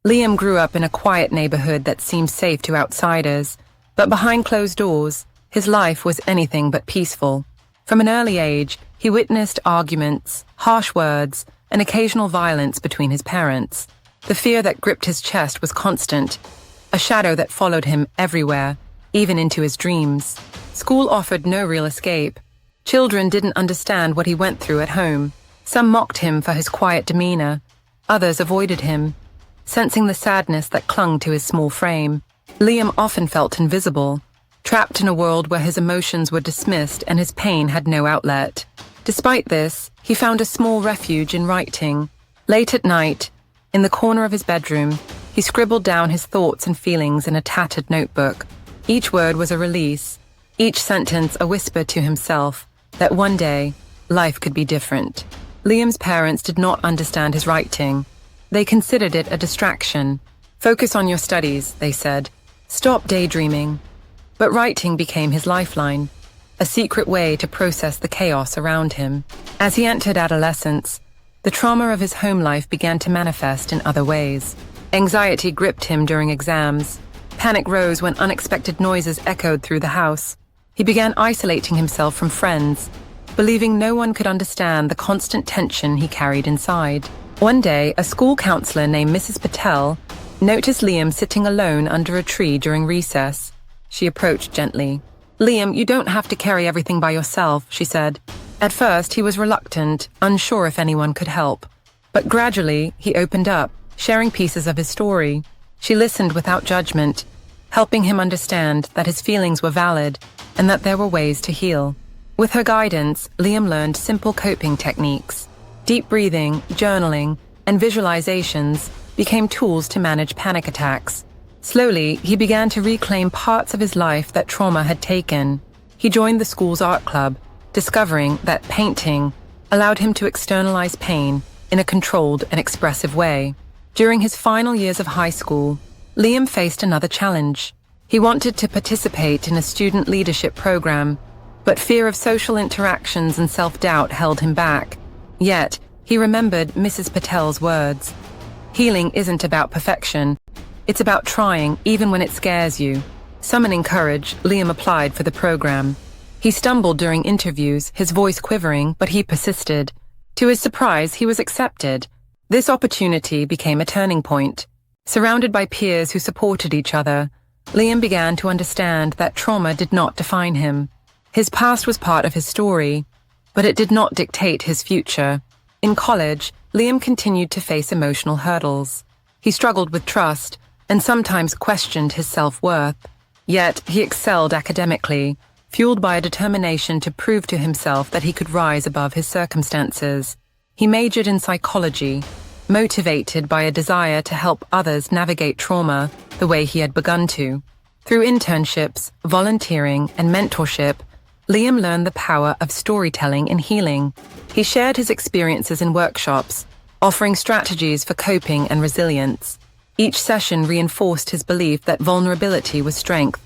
Liam grew up in a quiet neighborhood that seemed safe to outsiders, but behind closed doors, his life was anything but peaceful. From an early age, he witnessed arguments, harsh words, and occasional violence between his parents. The fear that gripped his chest was constant, a shadow that followed him everywhere, even into his dreams. School offered no real escape. Children didn't understand what he went through at home. Some mocked him for his quiet demeanor. Others avoided him, sensing the sadness that clung to his small frame. Liam often felt invisible, trapped in a world where his emotions were dismissed and his pain had no outlet. Despite this, he found a small refuge in writing. Late at night, in the corner of his bedroom, he scribbled down his thoughts and feelings in a tattered notebook. Each word was a release, each sentence a whisper to himself that one day, life could be different. Liam's parents did not understand his writing. They considered it a distraction. Focus on your studies, they said. Stop daydreaming. But writing became his lifeline, a secret way to process the chaos around him. As he entered adolescence, the trauma of his home life began to manifest in other ways. Anxiety gripped him during exams. Panic rose when unexpected noises echoed through the house. He began isolating himself from friends, believing no one could understand the constant tension he carried inside. One day, a school counselor named Mrs. Patel noticed Liam sitting alone under a tree during recess. She approached gently. "Liam, you don't have to carry everything by yourself," she said. At first, he was reluctant, unsure if anyone could help. But gradually, he opened up, sharing pieces of his story. She listened without judgment, helping him understand that his feelings were valid and that there were ways to heal. With her guidance, Liam learned simple coping techniques. Deep breathing, journaling, and visualizations became tools to manage panic attacks. Slowly, he began to reclaim parts of his life that trauma had taken. He joined the school's art club, discovering that painting allowed him to externalize pain in a controlled and expressive way. During his final years of high school, Liam faced another challenge. He wanted to participate in a student leadership program, but fear of social interactions and self-doubt held him back. Yet, he remembered Mrs. Patel's words. Healing isn't about perfection. It's about trying, even when it scares you. Summoning courage, Liam applied for the program. He stumbled during interviews, his voice quivering, but he persisted. To his surprise, he was accepted. This opportunity became a turning point. Surrounded by peers who supported each other, Liam began to understand that trauma did not define him. His past was part of his story, but it did not dictate his future. In college, Liam continued to face emotional hurdles. He struggled with trust and sometimes questioned his self-worth. Yet, he excelled academically, fueled by a determination to prove to himself that he could rise above his circumstances. He majored in psychology, motivated by a desire to help others navigate trauma the way he had begun to. Through internships, volunteering, and mentorship, Liam learned the power of storytelling in healing. He shared his experiences in workshops, offering strategies for coping and resilience. Each session reinforced his belief that vulnerability was strength,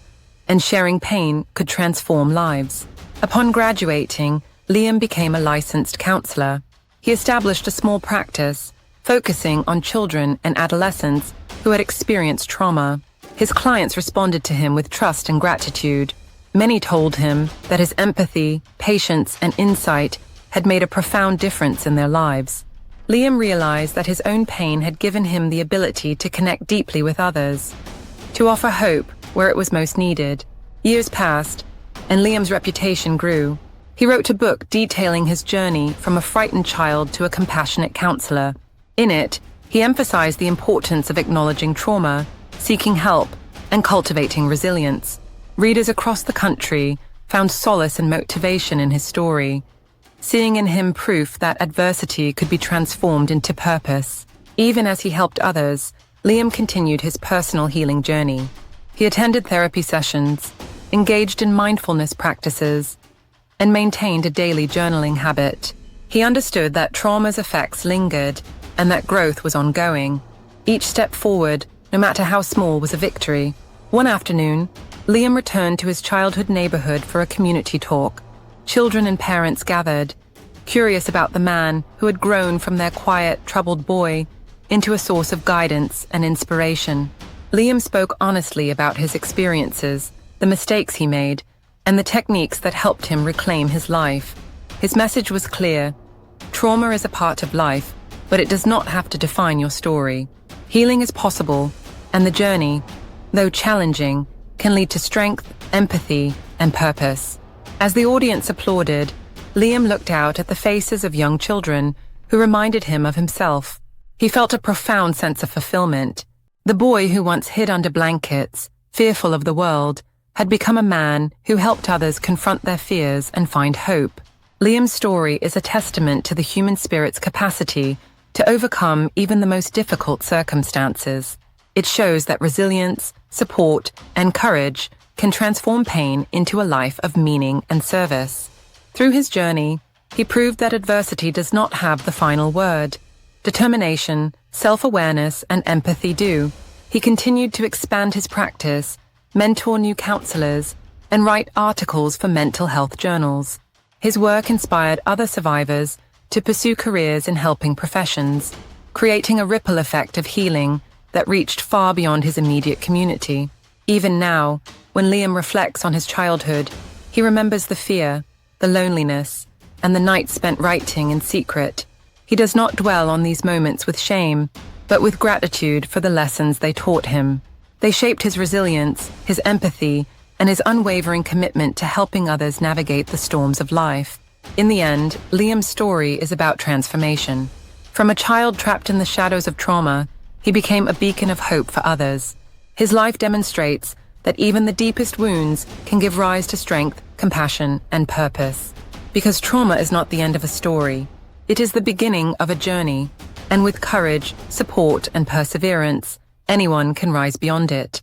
and sharing pain could transform lives. Upon graduating, Liam became a licensed counselor. He established a small practice, focusing on children and adolescents who had experienced trauma. His clients responded to him with trust and gratitude. Many told him that his empathy, patience, and insight had made a profound difference in their lives. Liam realized that his own pain had given him the ability to connect deeply with others, to offer hope where it was most needed. Years passed, and Liam's reputation grew. He wrote a book detailing his journey from a frightened child to a compassionate counselor. In it, he emphasized the importance of acknowledging trauma, seeking help, and cultivating resilience. Readers across the country found solace and motivation in his story, seeing in him proof that adversity could be transformed into purpose. Even as he helped others, Liam continued his personal healing journey. He attended therapy sessions, engaged in mindfulness practices, and maintained a daily journaling habit. He understood that trauma's effects lingered and that growth was ongoing. Each step forward, no matter how small, was a victory. One afternoon, Liam returned to his childhood neighborhood for a community talk. Children and parents gathered, curious about the man who had grown from their quiet, troubled boy into a source of guidance and inspiration. Liam spoke honestly about his experiences, the mistakes he made, and the techniques that helped him reclaim his life. His message was clear: trauma is a part of life, but it does not have to define your story. Healing is possible, and the journey, though challenging, can lead to strength, empathy, and purpose. As the audience applauded, Liam looked out at the faces of young children who reminded him of himself. He felt a profound sense of fulfillment. The boy who once hid under blankets, fearful of the world, had become a man who helped others confront their fears and find hope. Liam's story is a testament to the human spirit's capacity to overcome even the most difficult circumstances. It shows that resilience, support, and courage can transform pain into a life of meaning and service. Through his journey, he proved that adversity does not have the final word. Determination, self-awareness, and empathy do. He continued to expand his practice, mentor new counselors, and write articles for mental health journals. His work inspired other survivors to pursue careers in helping professions, creating a ripple effect of healing that reached far beyond his immediate community. Even now, when Liam reflects on his childhood, he remembers the fear, the loneliness, and the nights spent writing in secret. He does not dwell on these moments with shame, but with gratitude for the lessons they taught him. They shaped his resilience, his empathy, and his unwavering commitment to helping others navigate the storms of life. In the end, Liam's story is about transformation. From a child trapped in the shadows of trauma, he became a beacon of hope for others. His life demonstrates that even the deepest wounds can give rise to strength, compassion, and purpose. Because trauma is not the end of a story. It is the beginning of a journey, and with courage, support, and perseverance, anyone can rise beyond it.